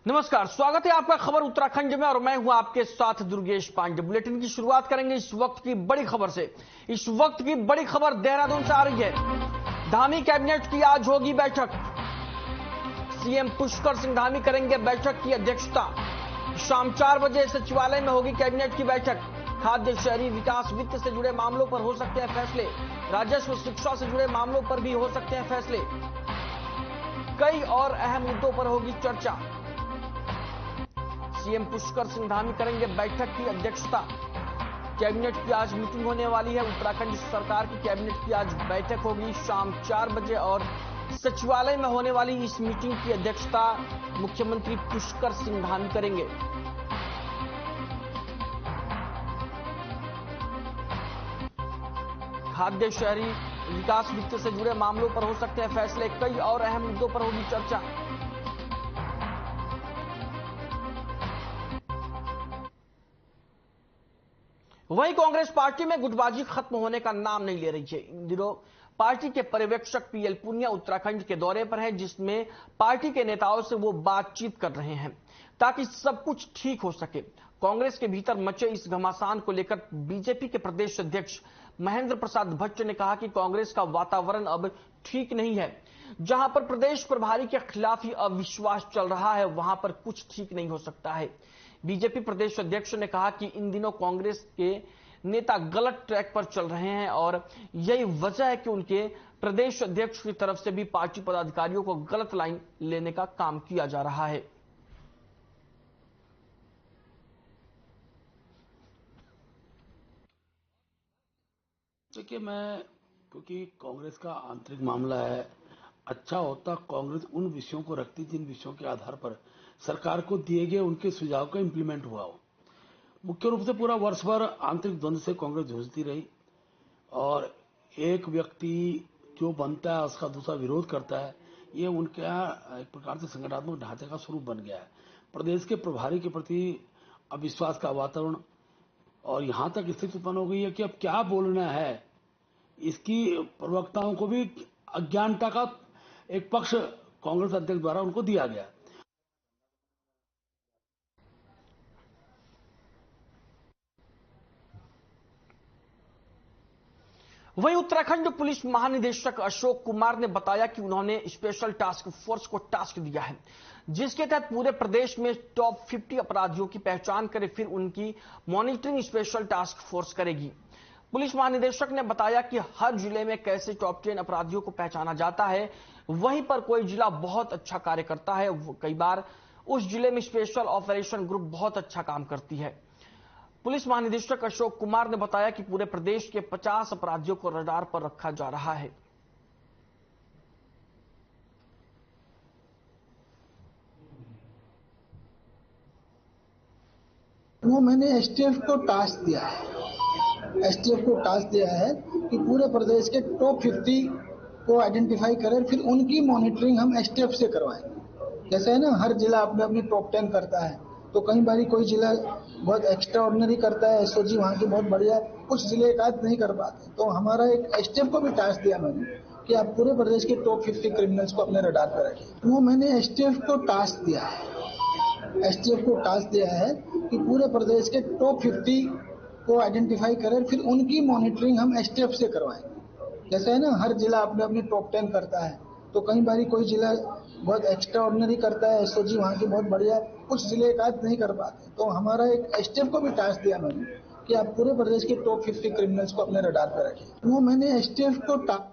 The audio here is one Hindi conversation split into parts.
नमस्कार, स्वागत है आपका खबर उत्तराखंड में और मैं हूं आपके साथ दुर्गेश पांडे। बुलेटिन की शुरुआत करेंगे इस वक्त की बड़ी खबर से। इस वक्त की बड़ी खबर देहरादून से आ रही है। धामी कैबिनेट की आज होगी बैठक। सीएम पुष्कर सिंह धामी करेंगे बैठक की अध्यक्षता। शाम 4 बजे सचिवालय में होगी कैबिनेट की बैठक। खाद्य, शहरी विकास, वित्त से जुड़े मामलों पर हो सकते हैं फैसले। राजस्व, शिक्षा से जुड़े मामलों पर भी हो सकते हैं फैसले। कई और अहम मुद्दों पर होगी चर्चा। सीएम पुष्कर सिंह धामी करेंगे बैठक की अध्यक्षता। कैबिनेट की आज मीटिंग होने वाली है। उत्तराखंड सरकार की कैबिनेट की आज बैठक होगी शाम 4 बजे और सचिवालय में होने वाली इस मीटिंग की अध्यक्षता मुख्यमंत्री पुष्कर सिंह धामी करेंगे। खाद्य, शहरी विकास, वित्त से जुड़े मामलों पर हो सकते हैं फैसले। कई और अहम मुद्दों पर होगी चर्चा। वहीं कांग्रेस पार्टी में गुटबाजी खत्म होने का नाम नहीं ले रही है। इन दिनों पार्टी के पर्यवेक्षक पीएल पुनिया उत्तराखंड के दौरे पर हैं, जिसमें पार्टी के नेताओं से वो बातचीत कर रहे हैं ताकि सब कुछ ठीक हो सके। कांग्रेस के भीतर मचे इस घमासान को लेकर बीजेपी के प्रदेश अध्यक्ष महेंद्र प्रसाद भट्ट ने कहा कि कांग्रेस का वातावरण अब ठीक नहीं है। जहां पर प्रदेश प्रभारी के खिलाफ ही अविश्वास चल रहा है, वहां पर कुछ ठीक नहीं हो सकता है। बीजेपी प्रदेश अध्यक्ष ने कहा कि इन दिनों कांग्रेस के नेता गलत ट्रैक पर चल रहे हैं और यही वजह है कि उनके प्रदेश अध्यक्ष की तरफ से भी पार्टी पदाधिकारियों को गलत लाइन लेने का काम किया जा रहा है। देखिए, क्योंकि कांग्रेस का आंतरिक मामला है, अच्छा होता कांग्रेस उन विषयों को रखती जिन विषयों के आधार पर सरकार को दिए गए उनके सुझाव का इंप्लीमेंट हुआ हो। मुख्य रूप से पूरा वर्ष भर आंतरिक द्वंद्व से कांग्रेस जूझती रही और एक व्यक्ति जो बनता है उसका दूसरा विरोध करता है। ये उनके यहाँ एक प्रकार से संगठनात्मक ढांचे का स्वरूप बन गया है। प्रदेश के प्रभारी के प्रति अविश्वास का वातावरण और यहाँ तक स्थिति उत्पन्न हो गई है कि अब क्या बोलना है, इसकी प्रवक्ताओं को भी अज्ञानता का एक पक्ष कांग्रेस अध्यक्ष द्वारा उनको दिया गया। वहीं उत्तराखंड पुलिस महानिदेशक अशोक कुमार ने बताया कि उन्होंने स्पेशल टास्क फोर्स को टास्क दिया है, जिसके तहत पूरे प्रदेश में टॉप 50 अपराधियों की पहचान करे, फिर उनकी मॉनिटरिंग स्पेशल टास्क फोर्स करेगी। पुलिस महानिदेशक ने बताया कि हर जिले में कैसे टॉप 10 अपराधियों को पहचाना जाता है, वहीं पर कोई जिला बहुत अच्छा कार्य करता है, कई बार उस जिले में स्पेशल ऑपरेशन ग्रुप बहुत अच्छा काम करती है। पुलिस महानिदेशक अशोक कुमार ने बताया कि पूरे प्रदेश के 50 अपराधियों को रडार पर रखा जा रहा है। वो मैंने एसटीएफ को टास्क दिया है। एसटीएफ को टास्क दिया है कि पूरे प्रदेश के टॉप 50 को आइडेंटिफाई करें, फिर उनकी मॉनिटरिंग हम एसटीएफ से करवाएं। जैसे है ना, हर जिला अपने अपनी टॉप 10 करता है, तो कई बार कोई जिला बहुत एक्स्ट्रा ऑर्डिनरी करता है, एसओजी वहाँ की बहुत बढ़िया, कुछ जिले एक आध नहीं कर पाते। तो हमारा एक एसटीएफ को भी टास्क दिया मैंने कि आप पूरे प्रदेश के टॉप 50 क्रिमिनल्स को अपने रडार पर रखिए। वो मैंने एसटीएफ को टास्क दिया है। एसटीएफ को टास्क दिया है कि पूरे प्रदेश के टॉप 50 को आइडेंटिफाई करें, फिर उनकी मॉनिटरिंग हम एसटीएफ से करवाएं। जैसे है ना, हर जिला अपने अपनी टॉप 10 करता है, तो कई बार कोई जिला बहुत एक्स्ट्रा ऑर्डिनरी करता है, एसओजी वहाँ की बहुत बढ़िया, कुछ जिले एक आध नहीं कर पाते। तो हमारा एक एसटीएफ को भी टास्क दिया मैंने कि आप पूरे प्रदेश के टॉप 50 क्रिमिनल्स को अपने रडार पर रखिए। वो मैंने एसटीएफ को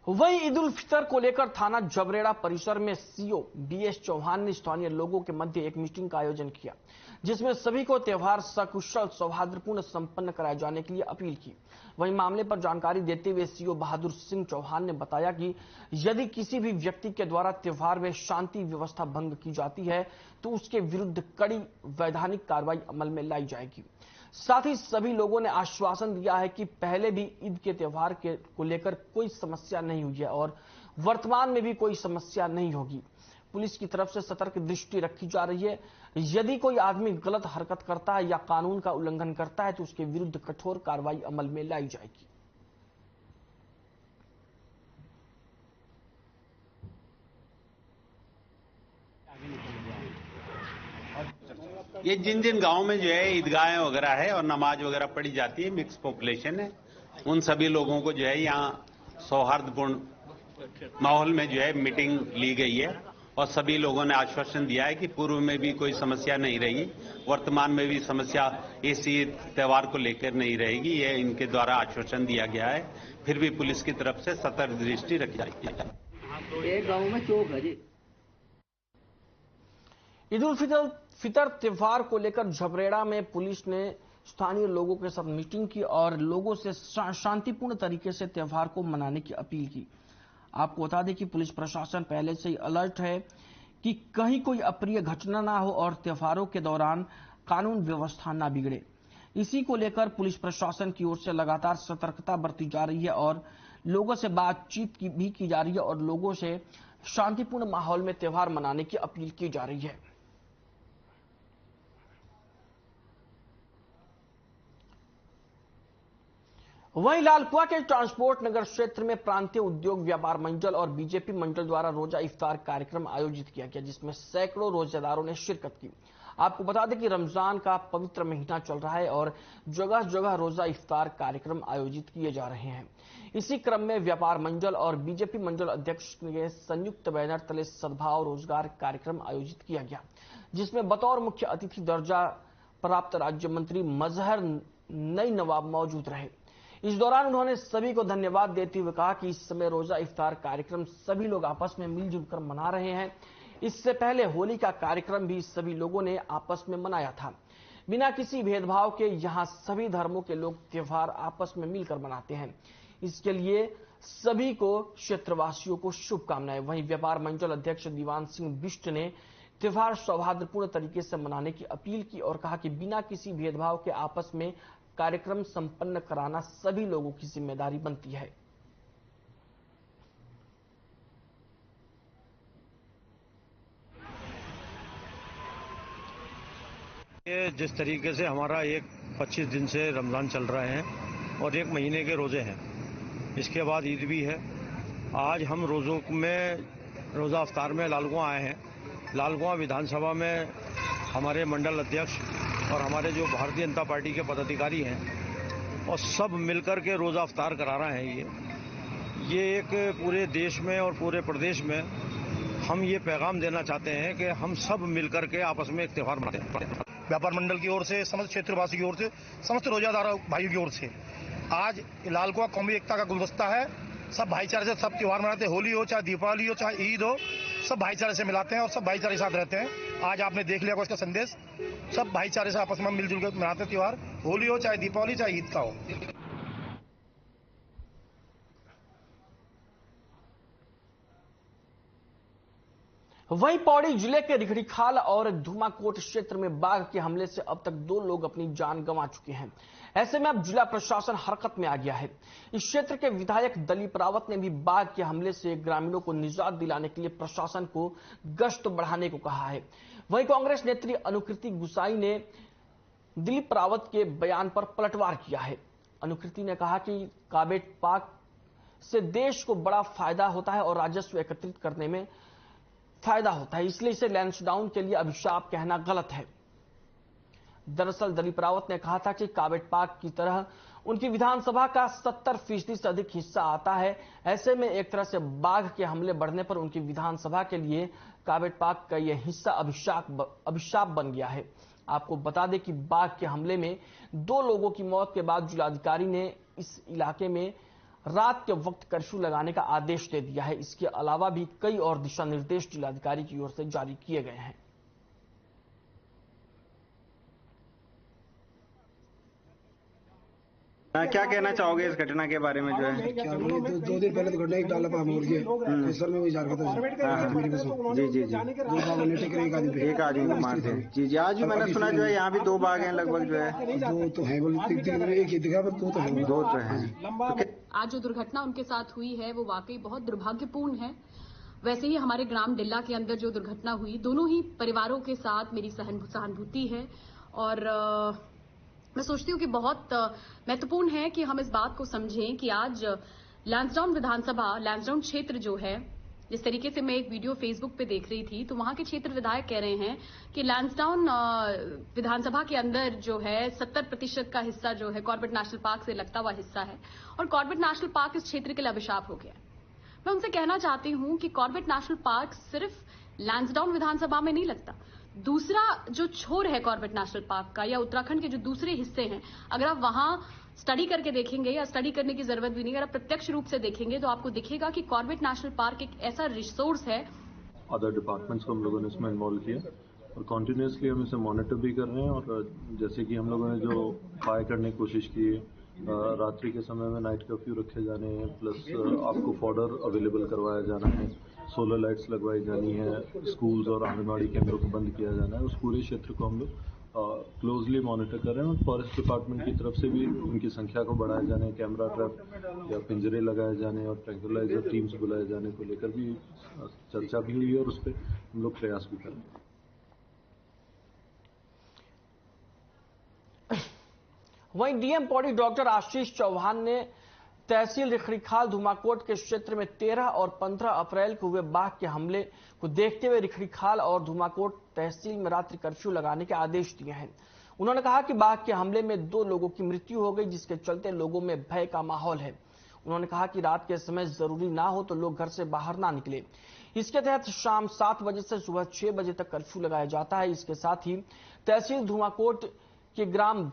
वहीं ईद उल फितर को लेकर थाना जबरेड़ा परिसर में सीओ बीएस चौहान ने स्थानीय लोगों के मध्य एक मीटिंग का आयोजन किया, जिसमें सभी को त्योहार सकुशल सौहार्दपूर्ण संपन्न कराए जाने के लिए अपील की। वहीं मामले पर जानकारी देते हुए सीओ बहादुर सिंह चौहान ने बताया कि यदि किसी भी व्यक्ति के द्वारा त्योहार में शांति व्यवस्था भंग की जाती है तो उसके विरुद्ध कड़ी वैधानिक कार्रवाई अमल में लाई जाएगी। साथ ही सभी लोगों ने आश्वासन दिया है कि पहले भी ईद के त्योहार को लेकर कोई समस्या नहीं हुई है और वर्तमान में भी कोई समस्या नहीं होगी। पुलिस की तरफ से सतर्क दृष्टि रखी जा रही है। यदि कोई आदमी गलत हरकत करता है या कानून का उल्लंघन करता है तो उसके विरुद्ध कठोर कार्रवाई अमल में लाई जाएगी। ये जिन जिन गांवों में जो है ईदगाहें वगैरह है और नमाज वगैरह पढ़ी जाती है, मिक्स पॉपुलेशन है, उन सभी लोगों को जो है यहाँ सौहार्दपूर्ण माहौल में जो है मीटिंग ली गई है और सभी लोगों ने आश्वासन दिया है कि पूर्व में भी कोई समस्या नहीं रही, वर्तमान में भी समस्या इसी त्योहार को लेकर नहीं रहेगी, ये इनके द्वारा आश्वासन दिया गया है। फिर भी पुलिस की तरफ से सतर्क दृष्टि रखी जाएगी। एक गांव में चौक है जी। ईद उल फितर त्योहार को लेकर झबरेड़ा में पुलिस ने स्थानीय लोगों के साथ मीटिंग की और लोगों से शांतिपूर्ण तरीके से त्योहार को मनाने की अपील की। आपको बता दें कि पुलिस प्रशासन पहले से ही अलर्ट है कि कहीं कोई अप्रिय घटना ना हो और त्योहारों के दौरान कानून व्यवस्था ना बिगड़े। इसी को लेकर पुलिस प्रशासन की ओर से लगातार सतर्कता बरती जा रही है और लोगों से बातचीत भी की जा रही है और लोगों से शांतिपूर्ण माहौल में त्योहार मनाने की अपील की जा रही है। वहीं लालकुआ के ट्रांसपोर्ट नगर क्षेत्र में प्रांतीय उद्योग व्यापार मंडल और बीजेपी मंडल द्वारा रोजा इफ्तार कार्यक्रम आयोजित किया गया, जिसमें सैकड़ों रोजेदारों ने शिरकत की। आपको बता दें कि रमजान का पवित्र महीना चल रहा है और जगह जगह रोजा इफ्तार कार्यक्रम आयोजित किए जा रहे हैं। इसी क्रम में व्यापार मंडल और बीजेपी मंडल अध्यक्ष के संयुक्त बैनर तले सद्भाव रोजगार कार्यक्रम आयोजित किया गया, जिसमें बतौर मुख्य अतिथि दर्जा प्राप्त राज्य मंत्री मजहर नई नवाब मौजूद रहे। इस दौरान उन्होंने सभी को धन्यवाद देते हुए कहा कि इस समय रोजा इफ्तार कार्यक्रम सभी लोग आपस में मिलजुल कर मना रहे हैं। इससे पहले होली का कार्यक्रम भी सभी लोगों ने आपस में मनाया था। बिना किसी भेदभाव के यहाँ सभी धर्मों के लोग त्योहार आपस में मिलकर मनाते हैं। इसके लिए सभी को क्षेत्रवासियों को शुभकामनाएं। वहीं व्यापार मंडल अध्यक्ष दीवान सिंह बिष्ट ने त्योहार सौहार्दपूर्ण तरीके से मनाने की अपील की और कहा कि बिना किसी भेदभाव के आपस में कार्यक्रम संपन्न कराना सभी लोगों की जिम्मेदारी बनती है। ये जिस तरीके से हमारा 25 दिन से रमजान चल रहा है और 1 महीने के रोजे हैं, इसके बाद ईद भी है। आज हम रोजों में रोजा अफ्तार में लालकुआं आए हैं। लालकुआं विधानसभा में हमारे मंडल अध्यक्ष और हमारे जो भारतीय जनता पार्टी के पदाधिकारी हैं और सब मिलकर के रोजा अफ्तार करा रहे हैं। ये एक पूरे देश में और पूरे प्रदेश में हम ये पैगाम देना चाहते हैं कि हम सब मिलकर के आपस में एक त्यौहार मनाते हैं। व्यापार मंडल की ओर से, समस्त क्षेत्रवासी की ओर से, समस्त रोजादार भाइयों की ओर से आज लालकुआं कौमी एकता का गुलदस्ता है। सब भाईचारे से सब त्यौहार मनाते हैं। होली हो, चाहे दीपावली हो, चाहे ईद हो, सब भाईचारे से मिलाते हैं और सब भाईचारे के साथ रहते हैं। आज आपने देख लिया इसका संदेश, सब भाईचारे से आपस में मिलजुल कर मनाते त्यौहार, होली हो, चाहे दीपावली, चाहे ईद का हो। वहीं पौड़ी जिले के रिखड़ीखाल और धुमाकोट क्षेत्र में बाघ के हमले से अब तक 2 लोग अपनी जान गंवा चुके हैं। ऐसे में अब जिला प्रशासन हरकत में आ गया है। इस क्षेत्र के विधायक दलीप रावत ने भी बाघ के हमले से ग्रामीणों को निजात दिलाने के लिए प्रशासन को गश्त बढ़ाने को कहा है। वहीं कांग्रेस नेत्री अनुकृति गुसाई ने दिलीप रावत के बयान पर पलटवार किया है। अनुकृति ने कहा कि काबेट पाक से देश को बड़ा फायदा होता है और राजस्व एकत्रित करने में फायदा होता है, इसलिए इसे लैंसडाउन के लिए अभिशाप कहना गलत है। दरअसल दलीप रावत ने कहा था कि काबेट पाक की तरह उनकी विधानसभा का 70% से अधिक हिस्सा आता है। ऐसे में एक तरह से बाघ के हमले बढ़ने पर उनकी विधानसभा के लिए काबेट पाक का यह हिस्सा अभिशाप बन गया है। आपको बता दें कि बाघ के हमले में 2 लोगों की मौत के बाद जिलाधिकारी ने इस इलाके में रात के वक्त कर्फ्यू लगाने का आदेश दे दिया है। इसके अलावा भी कई और दिशा निर्देश जिलाधिकारी की ओर से जारी किए गए हैं। क्या कहना चाहोगे इस घटना के बारे में? जो है दो दिन पहले तो घटना एक डाला पाम हो गया सर में वही जा रहा था। जी जी जी, 2 बाघों ने टेकर एक आदमी को मारते हैं। जी जी, आज भी मैंने सुना जो है यहाँ भी 2 बाघ हैं लगभग। जो है 2 तो है, बोले एक ही दिखा, पर 2 तो है। 2 तो है। आज जो दुर्घटना उनके साथ हुई है वो वाकई बहुत दुर्भाग्यपूर्ण है। वैसे ही हमारे ग्राम डिल्ला के अंदर जो दुर्घटना हुई, दोनों ही परिवारों के साथ मेरी सहानुभूति है और मैं सोचती हूँ कि बहुत महत्वपूर्ण है कि हम इस बात को समझें कि आज लैंसडाउन विधानसभा, लैंसडाउन क्षेत्र जो है, जिस तरीके से मैं एक वीडियो फेसबुक पे देख रही थी, तो वहां के क्षेत्र विधायक कह रहे हैं कि लैंसडाउन विधानसभा के अंदर जो है 70% का हिस्सा जो है कॉर्बेट नेशनल पार्क से लगता हुआ हिस्सा है और कॉर्बेट नेशनल पार्क इस क्षेत्र के लिए अभिशाप हो गया है। मैं उनसे कहना चाहती हूं कि कॉर्बेट नेशनल पार्क सिर्फ लैंसडाउन विधानसभा में नहीं लगता। दूसरा जो छोर है कॉर्बेट नेशनल पार्क का या उत्तराखंड के जो दूसरे हिस्से हैं, अगर आप वहां स्टडी करके देखेंगे या स्टडी करने की जरूरत भी नहीं, अगर आप प्रत्यक्ष रूप से देखेंगे तो आपको दिखेगा कि कॉर्बेट नेशनल पार्क एक ऐसा रिसोर्स है। अदर डिपार्टमेंट्स को हम लोगों ने इसमें इन्वॉल्व किया और कॉन्टिन्यूसली हम इसे मॉनिटर भी कर रहे हैं। और जैसे कि हम लोगों ने जो उपाय करने की कोशिश की है, रात्रि के समय में नाइट कर्फ्यू रखे जाने हैं, प्लस आपको फॉडर अवेलेबल करवाया जाना है, सोलर लाइट्स लगवाई जानी है, स्कूल्स और आंगनबाड़ी केंद्रों को बंद किया जाना है। उस पूरे क्षेत्र को हम लोग क्लोजली मॉनिटर कर रहे हैं और फॉरेस्ट डिपार्टमेंट की तरफ से भी उनकी संख्या को बढ़ाए जाने, कैमरा ट्रैप या पिंजरे लगाए जाने और ट्रैंकुलाइजर टीम्स बुलाए जाने को लेकर भी चर्चा भी हुई है और उस पर हम लोग प्रयास भी कर रहे हैं। वहीं डीएम पौड़ी डॉक्टर आशीष चौहान ने तहसील रिखड़ीखाल धुमाकोट के क्षेत्र में 13 और 15 अप्रैल को हुए बाघ के हमले को देखते हुए रिखड़ीखाल और धुमाकोट तहसील में रात्रि कर्फ्यू लगाने के आदेश दिए हैं। उन्होंने कहा कि बाघ के हमले में 2 लोगों की मृत्यु हो गई, जिसके चलते लोगों में भय का माहौल है। उन्होंने कहा कि रात के समय जरूरी ना हो तो लोग घर से बाहर ना निकले। इसके तहत शाम 7 बजे से सुबह 6 बजे तक कर्फ्यू लगाया जाता है। इसके साथ ही तहसील धुमाकोट के ग्राम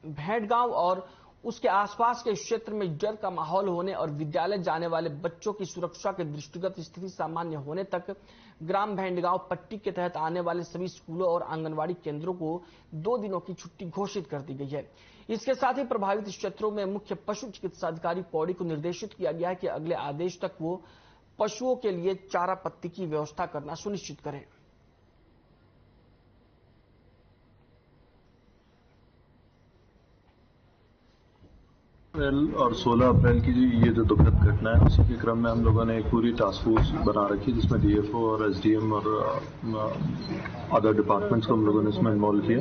भेड़गांव और उसके आसपास के क्षेत्र में डर का माहौल होने और विद्यालय जाने वाले बच्चों की सुरक्षा के दृष्टिगत स्थिति सामान्य होने तक ग्राम भेड़गांव पट्टी के तहत आने वाले सभी स्कूलों और आंगनबाड़ी केंद्रों को 2 दिनों की छुट्टी घोषित कर दी गई है। इसके साथ ही प्रभावित क्षेत्रों में मुख्य पशु चिकित्सा अधिकारी पौड़ी को निर्देशित किया गया है कि अगले आदेश तक वो पशुओं के लिए चारा पत्ती की व्यवस्था करना सुनिश्चित करें। अप्रैल और 16 अप्रैल की ये जो दुखद घटना है, उसी के क्रम में हम लोगों ने एक पूरी टास्क फोर्स बना रखी है, जिसमें डीएफओ और एसडीएम और अदर डिपार्टमेंट्स को हम लोगों ने इसमें इन्वॉल्व किया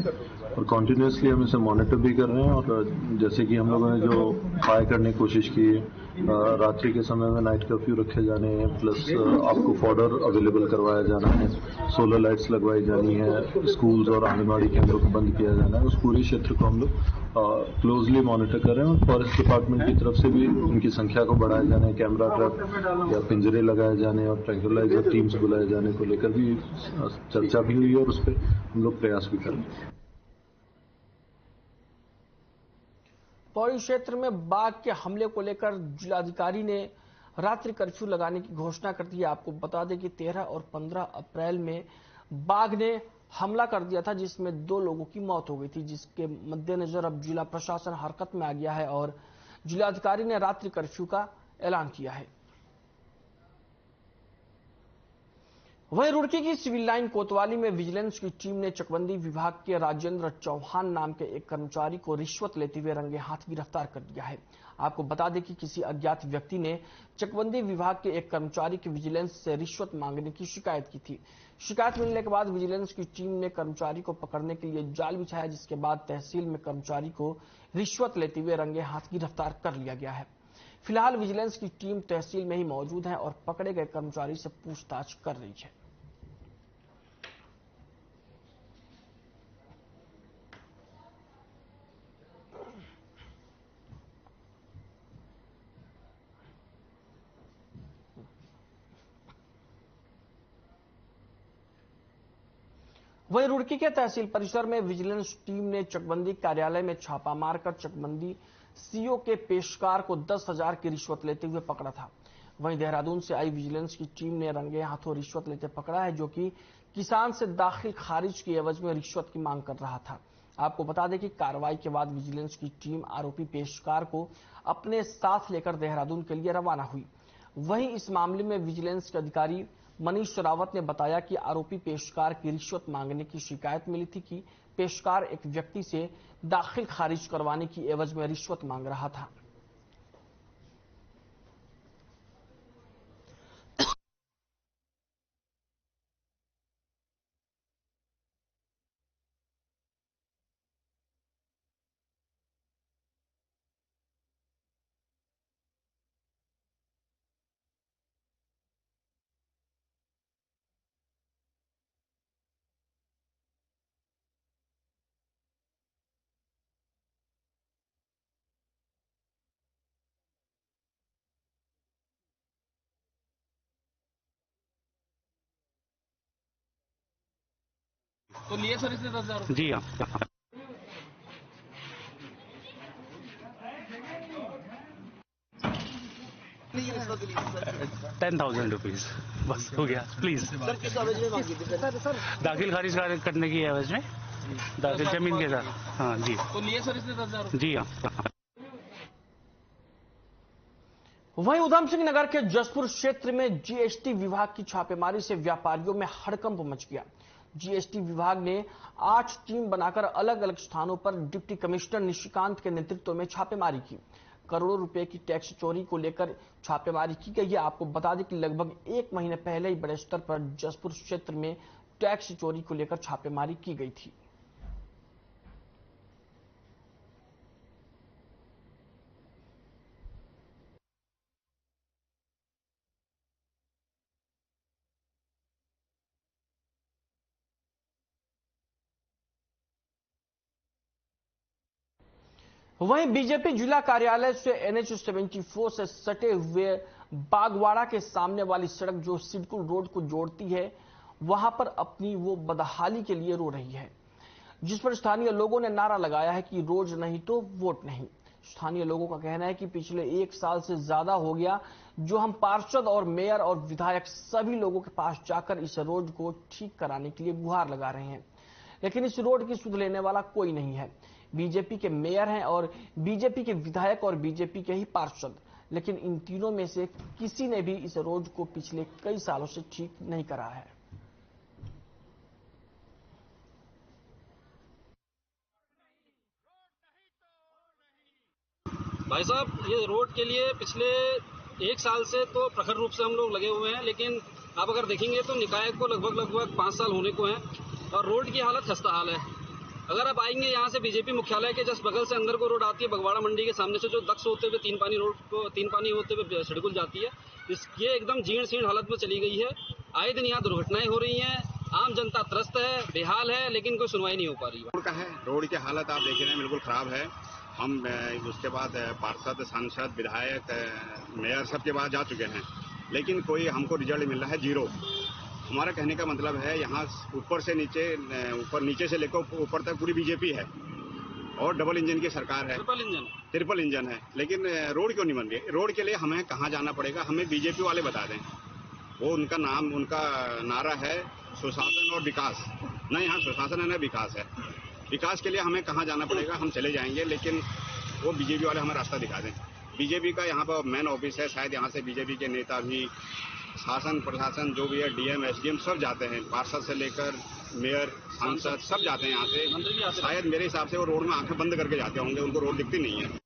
और कॉन्टिन्यूसली हम इसे मॉनिटर भी कर रहे हैं। और जैसे कि हम लोगों ने जो उपाय करने की कोशिश की है, रात्रि के समय में नाइट कर्फ्यू रखे जाने हैं, प्लस आपको फॉडर अवेलेबल करवाया जाना है, सोलर लाइट्स लगवाई जानी है, स्कूल्स और आंगनबाड़ी केंद्रों को बंद किया जाना है। उस पूरे क्षेत्र को हम लोग क्लोजली मॉनिटर कर रहे हैं और फॉरेस्ट डिपार्टमेंट की तरफ से भी उनकी संख्या को बढ़ाया जाने, कैमरा ट्रैप या पिंजरे लगाए जाने और ट्रैंकुलाइजर टीम्स बुलाए जाने को लेकर भी चर्चा भी हुई है और उस पर हम लोग प्रयास भी कर रहे हैं। पौड़ी क्षेत्र में बाघ के हमले को लेकर जिलाधिकारी ने रात्रि कर्फ्यू लगाने की घोषणा कर दी है। आपको बता दें कि 13 और 15 अप्रैल में बाघ ने हमला कर दिया था, जिसमें 2 लोगों की मौत हो गई थी, जिसके मद्देनजर अब जिला प्रशासन हरकत में आ गया है और जिलाधिकारी ने रात्रि कर्फ्यू का ऐलान किया है। वहीं रुड़की की सिविल लाइन कोतवाली में विजिलेंस की टीम ने चकबंदी विभाग के राजेंद्र चौहान नाम के एक कर्मचारी को रिश्वत लेते हुए रंगे हाथ गिरफ्तार कर लिया है। आपको बता दें कि किसी अज्ञात व्यक्ति ने चकबंदी विभाग के एक कर्मचारी की विजिलेंस से रिश्वत मांगने की शिकायत की थी। शिकायत मिलने के बाद विजिलेंस की टीम ने कर्मचारी को पकड़ने के लिए जाल बिछाया, जिसके बाद तहसील में कर्मचारी को रिश्वत लेते हुए रंगे हाथ गिरफ्तार कर लिया गया है। फिलहाल विजिलेंस की टीम तहसील में ही मौजूद है और पकड़े गए कर्मचारी से पूछताछ कर रही है। वहीं रुड़की के तहसील परिसर में विजिलेंस टीम ने चकबंदी कार्यालय में छापा मारकर चकबंदी सीओ के पेशकार को 10,000 की रिश्वत लेते हुए पकड़ा था। वहीं देहरादून से आई विजिलेंस की टीम ने रंगे हाथों रिश्वत लेते पकड़ा है, जो कि किसान से दाखिल खारिज की एवज में रिश्वत की मांग कर रहा था। आपको बता दें कि कार्रवाई के बाद विजिलेंस की टीम आरोपी पेशकार को अपने साथ लेकर देहरादून के लिए रवाना हुई। वहीं इस मामले में विजिलेंस के अधिकारी मनीष रावत ने बताया कि आरोपी पेशकार की रिश्वत मांगने की शिकायत मिली थी कि पेशकार एक व्यक्ति से दाखिल खारिज करवाने की एवज में रिश्वत मांग रहा था। तो लिए सर इसने 10,000? जी हाँ। 10,000 रुपीज बस हो गया प्लीज। दाखिल खारिज करने की एवज में दाखिल जमीन के साथ। हाँ जी। तो लिए सर इसने 10,000? जी हाँ। वहीं उधम सिंह नगर के जसपुर क्षेत्र में जीएसटी विभाग की छापेमारी से व्यापारियों में हड़कंप मच गया। जीएसटी विभाग ने 8 टीम बनाकर अलग अलग स्थानों पर डिप्टी कमिश्नर निशिकांत के नेतृत्व में छापेमारी की। करोड़ों रुपए की टैक्स चोरी को लेकर छापेमारी की गई है। आपको बता दें कि लगभग 1 महीने पहले ही बड़े स्तर पर जसपुर क्षेत्र में टैक्स चोरी को लेकर छापेमारी की गई थी। वहीं बीजेपी जिला कार्यालय से NH-74 से सटे हुए बागवाड़ा के सामने वाली सड़क जो सिडकुल रोड को जोड़ती है, वहां पर अपनी वो बदहाली के लिए रो रही है, जिस पर स्थानीय लोगों ने नारा लगाया है कि रोज नहीं तो वोट नहीं। स्थानीय लोगों का कहना है कि पिछले 1 साल से ज्यादा हो गया जो हम पार्षद और मेयर और विधायक सभी लोगों के पास जाकर इस रोड को ठीक कराने के लिए गुहार लगा रहे हैं, लेकिन इस रोड की सुध लेने वाला कोई नहीं है। बीजेपी के मेयर हैं और बीजेपी के विधायक और बीजेपी के ही पार्षद, लेकिन इन तीनों में से किसी ने भी इस रोड को पिछले कई सालों से ठीक नहीं करा है। भाई साहब, ये रोड के लिए पिछले 1 साल से तो प्रखर रूप से हम लोग लगे हुए हैं, लेकिन आप अगर देखेंगे तो निकाय को लगभग 5 साल होने को हैं और रोड की हालत खस्ता हाल है। अगर आप आएंगे यहाँ से बीजेपी मुख्यालय के जस्ट बगल से अंदर को रोड आती है, बगवाड़ा मंडी के सामने से जो दक्ष होते हुए तीन पानी होते हुए सिडकुल जाती है, ये एकदम जीर्ण शीर्ण हालत में चली गई है। आए दिन यहाँ दुर्घटनाएं हो रही हैं, आम जनता त्रस्त है, बेहाल है, लेकिन कोई सुनवाई नहीं हो पा रही। रोड का है, रोड की हालत आप देख रहे हैं बिल्कुल खराब है। हम उसके बाद पार्षद, सांसद, विधायक, मेयर सबके पास जा चुके हैं, लेकिन कोई हमको रिजल्ट मिल रहा है जीरो। हमारा कहने का मतलब है यहाँ ऊपर नीचे से लेकर ऊपर तक पूरी बीजेपी है और डबल इंजन की सरकार है, ट्रिपल इंजन है, लेकिन रोड क्यों नहीं बन रही? रोड के लिए हमें कहाँ जाना पड़ेगा, हमें बीजेपी वाले बता दें। वो उनका नारा है सुशासन और विकास। नहीं, यहाँ सुशासन है ना विकास है। विकास के लिए हमें कहाँ जाना पड़ेगा, हम चले जाएंगे, लेकिन वो बीजेपी वाले हमें रास्ता दिखा दें। बीजेपी का यहाँ पर मेन ऑफिस है, शायद यहाँ से बीजेपी के नेता भी, शासन प्रशासन जो भी है, डीएम एसडीएम सब जाते हैं, पार्षद से लेकर मेयर, सांसद सब जाते हैं यहाँ से। शायद मेरे हिसाब से वो रोड में आंखें बंद करके जाते होंगे, उनको रोड दिखती नहीं है।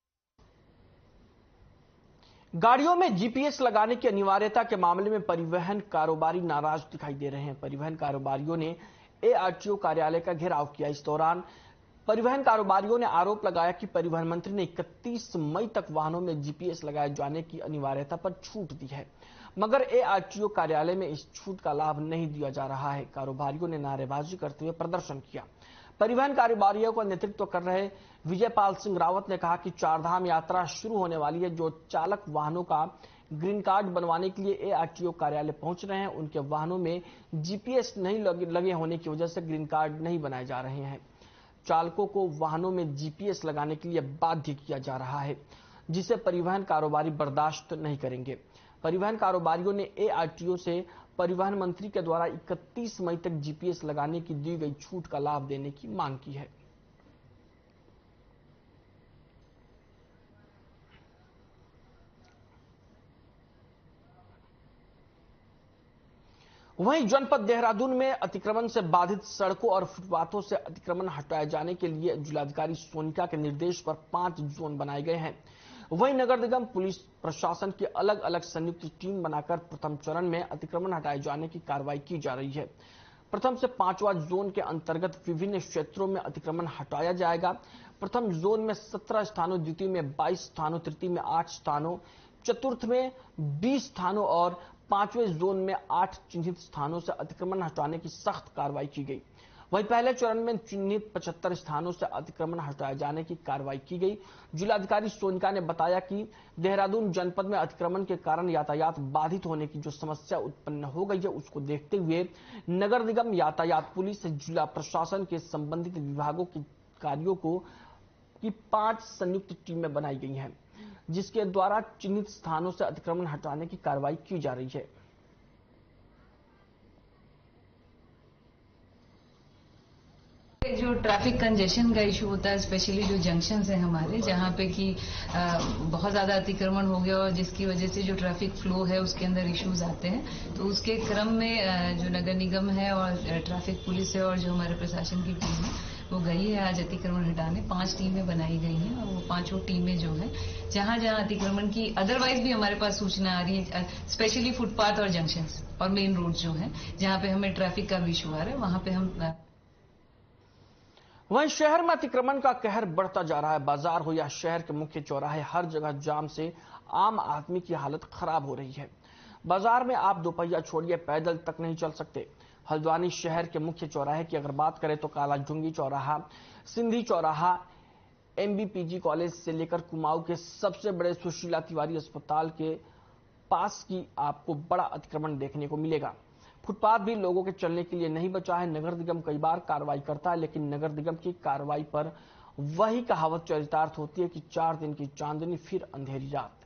गाड़ियों में जीपीएस लगाने की अनिवार्यता के मामले में परिवहन कारोबारी नाराज दिखाई दे रहे हैं। परिवहन कारोबारियों ने एआरटीओ कार्यालय का घेराव किया। इस दौरान परिवहन कारोबारियों ने आरोप लगाया कि परिवहन मंत्री ने 31 मई तक वाहनों में जीपीएस लगाए जाने की अनिवार्यता पर छूट दी है, मगर एआरटीओ कार्यालय में इस छूट का लाभ नहीं दिया जा रहा है। कारोबारियों ने नारेबाजी करते हुए प्रदर्शन किया। परिवहन कारोबारियों का नेतृत्व कर रहे विजयपाल सिंह रावत ने कहा कि चारधाम यात्रा शुरू होने वाली है। जो चालक वाहनों का ग्रीन कार्ड बनवाने के लिए एआरटीओ कार्यालय पहुंच रहे हैं, उनके वाहनों में जीपीएस नहीं लगे होने की वजह से ग्रीन कार्ड नहीं बनाए जा रहे हैं। चालकों को वाहनों में जीपीएस लगाने के लिए बाध्य किया जा रहा है, जिसे परिवहन कारोबारी बर्दाश्त नहीं करेंगे। परिवहन कारोबारियों ने एआरटीओ से परिवहन मंत्री के द्वारा 31 मई तक जीपीएस लगाने की दी गई छूट का लाभ देने की मांग की है। वहीं जनपद देहरादून में अतिक्रमण से बाधित सड़कों और फुटपाथों से अतिक्रमण हटाए जाने के लिए जिलाधिकारी सोनिका के निर्देश पर 5 जोन बनाए गए हैं। वहीं नगर निगम पुलिस प्रशासन की अलग अलग संयुक्त टीम बनाकर प्रथम चरण में अतिक्रमण हटाए जाने की कार्रवाई की जा रही है। प्रथम से 5वां जोन के अंतर्गत विभिन्न क्षेत्रों में अतिक्रमण हटाया जाएगा। प्रथम जोन में 17 स्थानों, द्वितीय में 22 स्थानों, तृतीय में 8 स्थानों, चतुर्थ में 20 स्थानों और 5वें जोन में 8 चिन्हित स्थानों से अतिक्रमण हटाने की सख्त कार्रवाई की गई। वहीं पहले चरण में चिन्हित 75 स्थानों से अतिक्रमण हटाए जाने की कार्रवाई की गई। जिलाधिकारी सोनिका ने बताया कि देहरादून जनपद में अतिक्रमण के कारण यातायात बाधित होने की जो समस्या उत्पन्न हो गई है, उसको देखते हुए नगर निगम, यातायात पुलिस, जिला प्रशासन के संबंधित विभागों के कार्यों की 5 संयुक्त टीमें बनाई गई हैं, जिसके द्वारा चिन्हित स्थानों से अतिक्रमण हटाने की कार्रवाई की जा रही है। जो ट्रैफिक कंजेशन का इशू होता है, स्पेशली जो जंक्शंस हैं हमारे, जहाँ पे कि बहुत ज़्यादा अतिक्रमण हो गया और जिसकी वजह से जो ट्रैफिक फ्लो है उसके अंदर इश्यूज आते हैं, तो उसके क्रम में जो नगर निगम है और ट्रैफिक पुलिस है और जो हमारे प्रशासन की टीम है वो गई है आज अतिक्रमण हटाने। 5 टीमें बनाई गई हैं और वो 5 टीमें जो है जहाँ जहाँ अतिक्रमण की अदरवाइज भी हमारे पास सूचना आ रही है, स्पेशली फुटपाथ और जंक्शंस और मेन रोड जो है जहाँ पे हमें ट्रैफिक का भी इशू आ रहा है, वहाँ पे हम। वहीं शहर में अतिक्रमण का कहर बढ़ता जा रहा है। बाजार हो या शहर के मुख्य चौराहे, हर जगह जाम से आम आदमी की हालत खराब हो रही है। बाजार में आप दोपहिया छोड़िए, पैदल तक नहीं चल सकते। हल्द्वानी शहर के मुख्य चौराहे की अगर बात करें तो कालाजुंगी चौराहा, सिंधी चौराहा, MBPG कॉलेज से लेकर कुमाऊं के सबसे बड़े सुशीला तिवारी अस्पताल के पास की आपको बड़ा अतिक्रमण देखने को मिलेगा। फुटपाथ भी लोगों के चलने के लिए नहीं बचा है। नगर निगम कई बार कार्रवाई करता है, लेकिन नगर निगम की कार्रवाई पर वही कहावत चरितार्थ होती है कि 4 दिन की चांदनी फिर अंधेरी रात।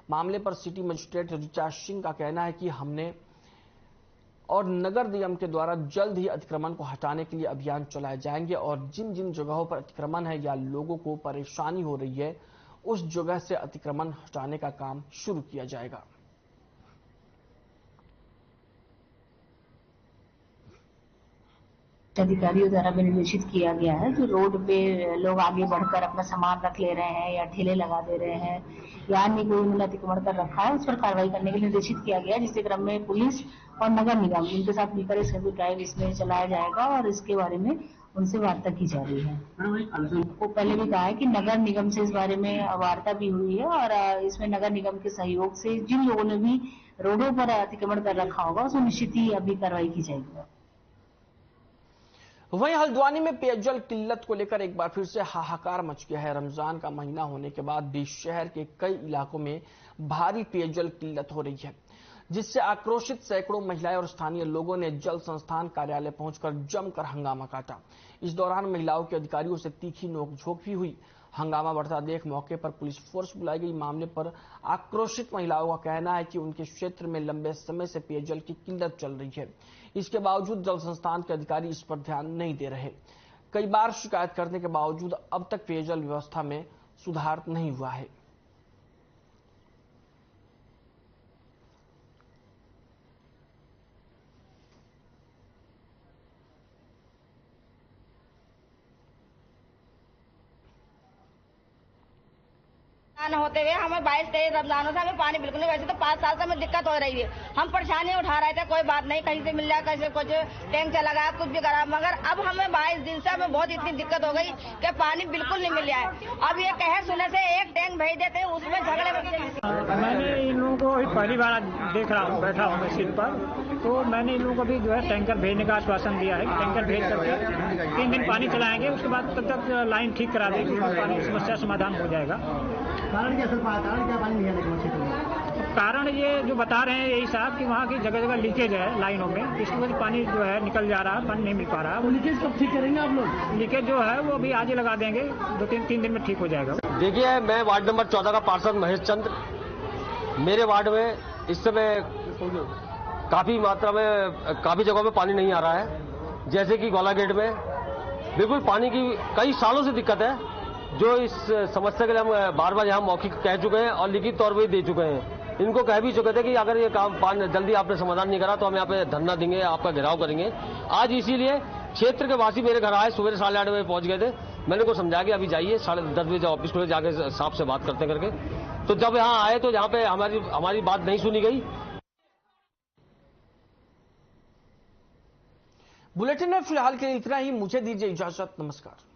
मामले पर सिटी मजिस्ट्रेट ऋचा सिंह का कहना है कि हमने और नगर निगम के द्वारा जल्द ही अतिक्रमण को हटाने के लिए अभियान चलाए जाएंगे और जिन जिन जगहों पर अतिक्रमण है या लोगों को परेशानी हो रही है, उस जगह से अतिक्रमण हटाने का काम शुरू किया जाएगा। अधिकारियों द्वारा भी निर्देशित किया गया है कि रोड पे लोग आगे बढ़कर अपना सामान रख ले रहे हैं या ठेले लगा दे रहे हैं या अन्य कोई उन्होंने अतिक्रमण कर रखा है, उस पर कार्रवाई करने के लिए निर्देशित किया गया है, जिसके क्रम में पुलिस और नगर निगम इनके साथ मिलकर एक सर्वे ड्राइव इसमें चलाया जाएगा और इसके बारे में उनसे वार्ता की जा रही है। वो पहले भी कहा है कि नगर निगम से इस बारे में वार्ता भी हुई है और इसमें नगर निगम के सहयोग से जिन लोगों ने भी रोडों पर अतिक्रमण कर रखा होगा उसमें निश्चित ही अभी कार्रवाई की जाएगी। वहीं हल्द्वानी में पेयजल किल्लत को लेकर एक बार फिर से हाहाकार मच गया है। रमजान का महीना होने के बाद भी शहर के कई इलाकों में भारी पेयजल किल्लत हो रही है, जिससे आक्रोशित सैकड़ों महिलाएं और स्थानीय लोगों ने जल संस्थान कार्यालय पहुंचकर जमकर हंगामा काटा। इस दौरान महिलाओं के अधिकारियों से तीखी नोकझोंक भी हुई। हंगामा बढ़ता देख मौके पर पुलिस फोर्स बुलाई गई। मामले पर आक्रोशित महिलाओं का कहना है कि उनके क्षेत्र में लंबे समय से पेयजल की किल्लत चल रही है। इसके बावजूद जल संस्थान के अधिकारी इस पर ध्यान नहीं दे रहे। कई बार शिकायत करने के बावजूद अब तक पेयजल व्यवस्था में सुधार नहीं हुआ है। होते हुए हमें 22-23 रमजानों से हमें पानी बिल्कुल नहीं, वैसे तो 5 साल से हमें दिक्कत हो रही है। हम परेशानी उठा रहे थे, कोई बात नहीं, कहीं से मिल जाए, कैसे कुछ टैंक चला गया, कुछ भी करा, मगर अब हमें 22 दिन से हमें बहुत इतनी दिक्कत हो गई कि पानी बिल्कुल नहीं मिल रहा है। अब ये कहे सुने से एक टैंक भेज देते हैं, उसमें झगड़े बनते हैं। मैंने इन लोगों को पहली बार देख रहा हूँ, बैठा हूँ मैं सीट पर, तो मैंने इन लोगों को भी जो है टैंकर भेजने का आश्वासन दिया है। टैंकर भेज करके 3 दिन पानी चलाएंगे, उसके बाद तब तक लाइन ठीक करा देगी, पानी समस्या समाधान हो जाएगा। कारण क्या पानी नहीं आने? कारण ये जो बता रहे हैं यही साहब कि वहाँ की जगह जगह लीकेज है लाइनों में, इसकी वजह से पानी जो है निकल जा रहा है, पानी नहीं मिल पा रहा है। लीकेज कब ठीक करेंगे आप लोग? लीकेज जो है वो अभी आज ही लगा देंगे, 2-3 दिन में ठीक हो जाएगा। देखिए, मैं वार्ड नंबर 14 का पार्षद महेश चंद्र। मेरे वार्ड में इस समय काफी मात्रा में काफी जगहों में पानी नहीं आ रहा है। जैसे कि गोला गेट में बिल्कुल पानी की कई सालों से दिक्कत है, जो इस समस्या के लिए हम बार बार यहाँ मौखिक कह चुके हैं और लिखित तौर पर दे चुके हैं। इनको कह भी चुके थे कि अगर ये काम जल्दी आपने समाधान नहीं करा तो हम यहाँ पे धरना देंगे, आपका घेराव करेंगे। आज इसीलिए क्षेत्र के वासी मेरे घर आए, सुबह 8:30 बजे पहुंच गए थे। मैंने को समझाया कि अभी जाइए, 10:30 बजे ऑफिस खुले, जाके साहब से बात करते करके। तो जब यहाँ आए तो यहाँ पे हमारी बात नहीं सुनी गई। बुलेटिन में फिलहाल के लिए इतना ही। मुझे दीजिए इजाजत, नमस्कार।